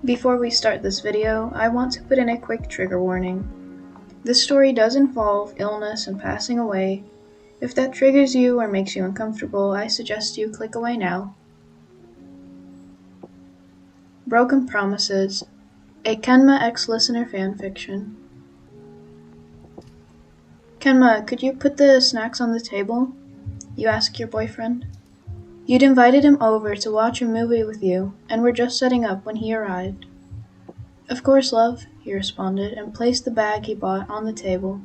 Before we start this video, I want to put in a quick trigger warning. This story does involve illness and passing away. If that triggers you or makes you uncomfortable, I suggest you click away now. Broken Promises, a Kenma ex-listener fanfiction. Kenma, could you put the snacks on the table? You ask your boyfriend. You'd invited him over to watch a movie with you, and were just setting up when he arrived. Of course, love, he responded, and placed the bag he bought on the table.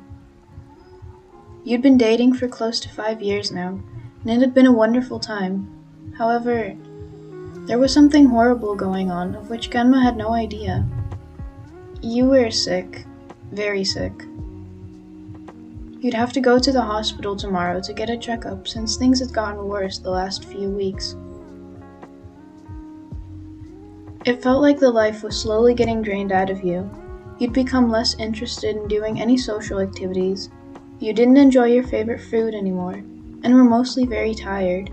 You'd been dating for close to 5 years now, and it had been a wonderful time. However, there was something horrible going on, of which Kenma had no idea. You were sick, very sick. You'd have to go to the hospital tomorrow to get a checkup since things had gotten worse the last few weeks. It felt like the life was slowly getting drained out of you. You'd become less interested in doing any social activities. You didn't enjoy your favorite food anymore, and were mostly very tired.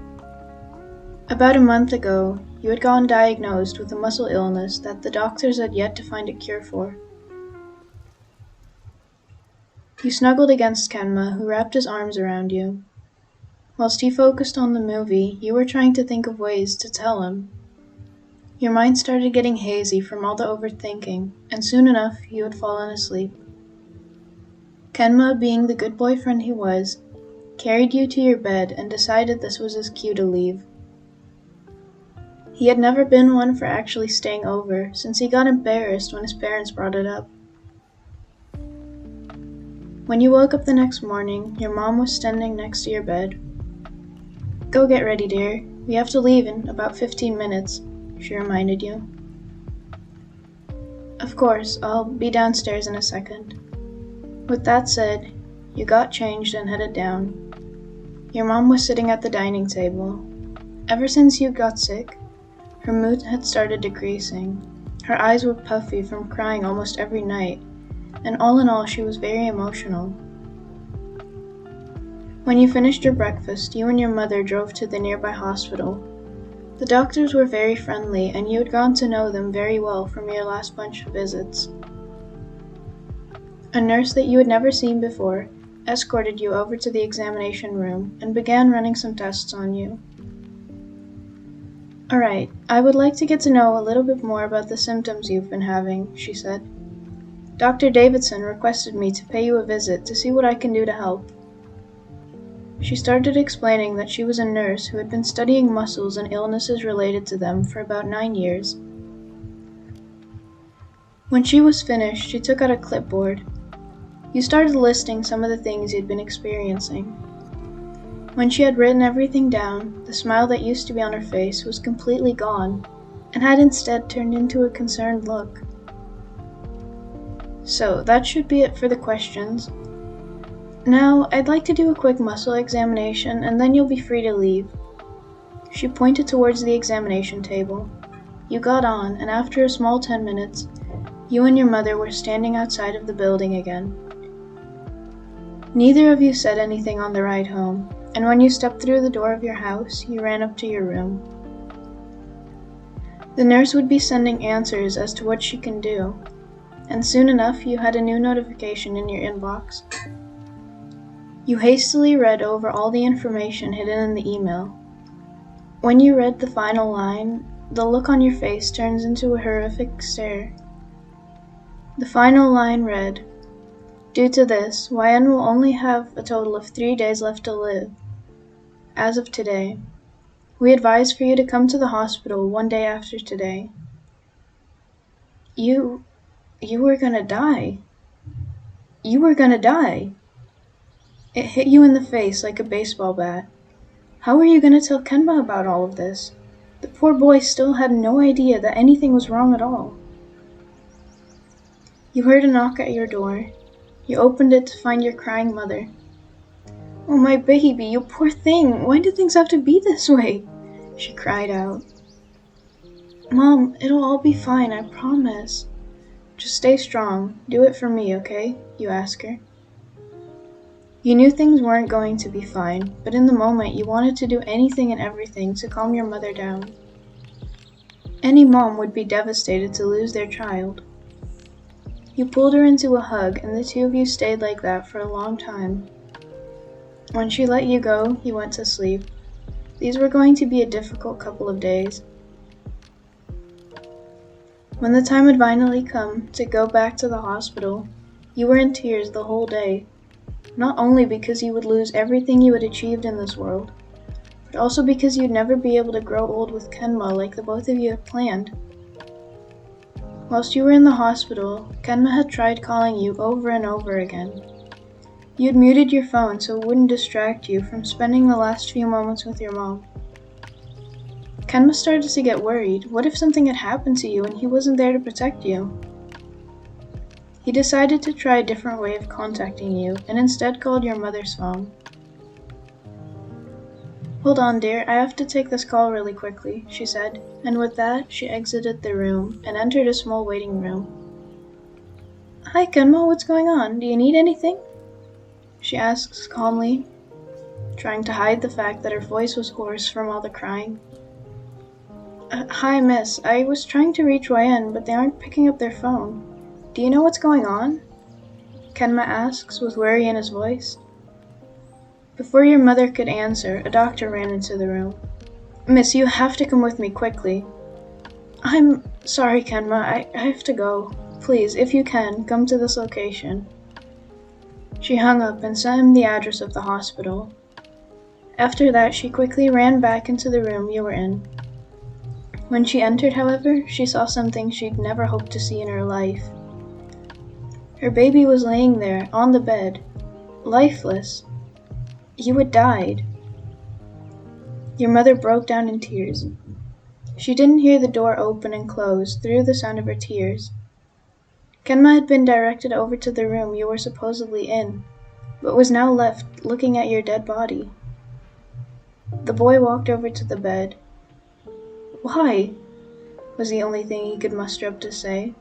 About a month ago, you had gotten diagnosed with a muscle illness that the doctors had yet to find a cure for. You snuggled against Kenma, who wrapped his arms around you. Whilst he focused on the movie, you were trying to think of ways to tell him. Your mind started getting hazy from all the overthinking, and soon enough you had fallen asleep. Kenma, being the good boyfriend he was, carried you to your bed and decided this was his cue to leave. He had never been one for actually staying over, since he got embarrassed when his parents brought it up. When you woke up the next morning, your mom was standing next to your bed. Go get ready, dear. We have to leave in about 15 minutes, she reminded you. Of course, I'll be downstairs in a second. With that said, you got changed and headed down. Your mom was sitting at the dining table. Ever since you got sick, her mood had started decreasing. Her eyes were puffy from crying almost every night, and all in all she was very emotional. When you finished your breakfast, you and your mother drove to the nearby hospital. The doctors were very friendly, and you had gotten to know them very well from your last bunch of visits. A nurse that you had never seen before escorted you over to the examination room and began running some tests on you. Alright, I would like to get to know a little bit more about the symptoms you've been having, she said. Dr. Davidson requested me to pay you a visit to see what I can do to help. She started explaining that she was a nurse who had been studying muscles and illnesses related to them for about 9 years. When she was finished, she took out a clipboard. You started listing some of the things you'd been experiencing. When she had written everything down, the smile that used to be on her face was completely gone, and had instead turned into a concerned look. So, that should be it for the questions. Now, I'd like to do a quick muscle examination, and then you'll be free to leave. She pointed towards the examination table. You got on, and after a small 10 minutes, you and your mother were standing outside of the building again. Neither of you said anything on the ride home, and when you stepped through the door of your house, you ran up to your room. The nurse would be sending answers as to what she can do, and soon enough you had a new notification in your inbox. You hastily read over all the information hidden in the email. When you read the final line, the look on your face turns into a horrific stare. The final line read, "Due to this, YN will only have a total of 3 days left to live. As of today, we advise for you to come to the hospital 1 day after today." You were gonna die. You were gonna die. It hit you in the face like a baseball bat. How were you gonna tell Kenma about all of this? The poor boy still had no idea that anything was wrong at all. You heard a knock at your door. You opened it to find your crying mother. "Oh, my baby, you poor thing, why do things have to be this way?" she cried out. "Mom, it'll all be fine, I promise. Just stay strong, do it for me, okay?" you ask her. You knew things weren't going to be fine, but in the moment you wanted to do anything and everything to calm your mother down. Any mom would be devastated to lose their child. You pulled her into a hug, and the two of you stayed like that for a long time. When she let you go, you went to sleep. These were going to be a difficult couple of days. When the time had finally come to go back to the hospital, you were in tears the whole day, not only because you would lose everything you had achieved in this world, but also because you'd never be able to grow old with Kenma like the both of you had planned. Whilst you were in the hospital, Kenma had tried calling you over and over again. You had muted your phone so it wouldn't distract you from spending the last few moments with your mom. Kenma started to get worried. What if something had happened to you and he wasn't there to protect you? He decided to try a different way of contacting you and instead called your mother's phone. "Hold on, dear, I have to take this call really quickly," she said, and with that, she exited the room and entered a small waiting room. "Hi, Kenma, what's going on? Do you need anything?" she asks calmly, trying to hide the fact that her voice was hoarse from all the crying. Hi, miss. I was trying to reach YN, but they aren't picking up their phone. Do you know what's going on?" Kenma asks with worry in his voice. Before your mother could answer, a doctor ran into the room. "Miss, you have to come with me quickly." "I'm sorry, Kenma. I have to go. Please, if you can, come to this location." She hung up and sent him the address of the hospital. After that, she quickly ran back into the room you were in. When she entered, however, she saw something she'd never hoped to see in her life. Her baby was laying there, on the bed, lifeless. You had died. Your mother broke down in tears. She didn't hear the door open and close through the sound of her tears. Kenma had been directed over to the room you were supposedly in, but was now left looking at your dead body. The boy walked over to the bed. "Why?" was the only thing he could muster up to say.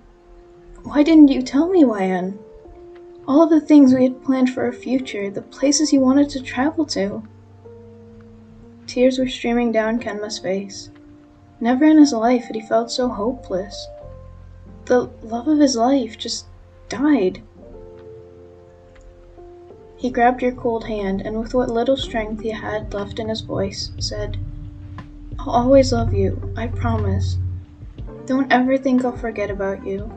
"Why didn't you tell me, YN? All of the things we had planned for our future, the places you wanted to travel to." Tears were streaming down Kenma's face. Never in his life had he felt so hopeless. The love of his life just died. He grabbed your cold hand and with what little strength he had left in his voice, said, "I'll always love you, I promise. Don't ever think I'll forget about you.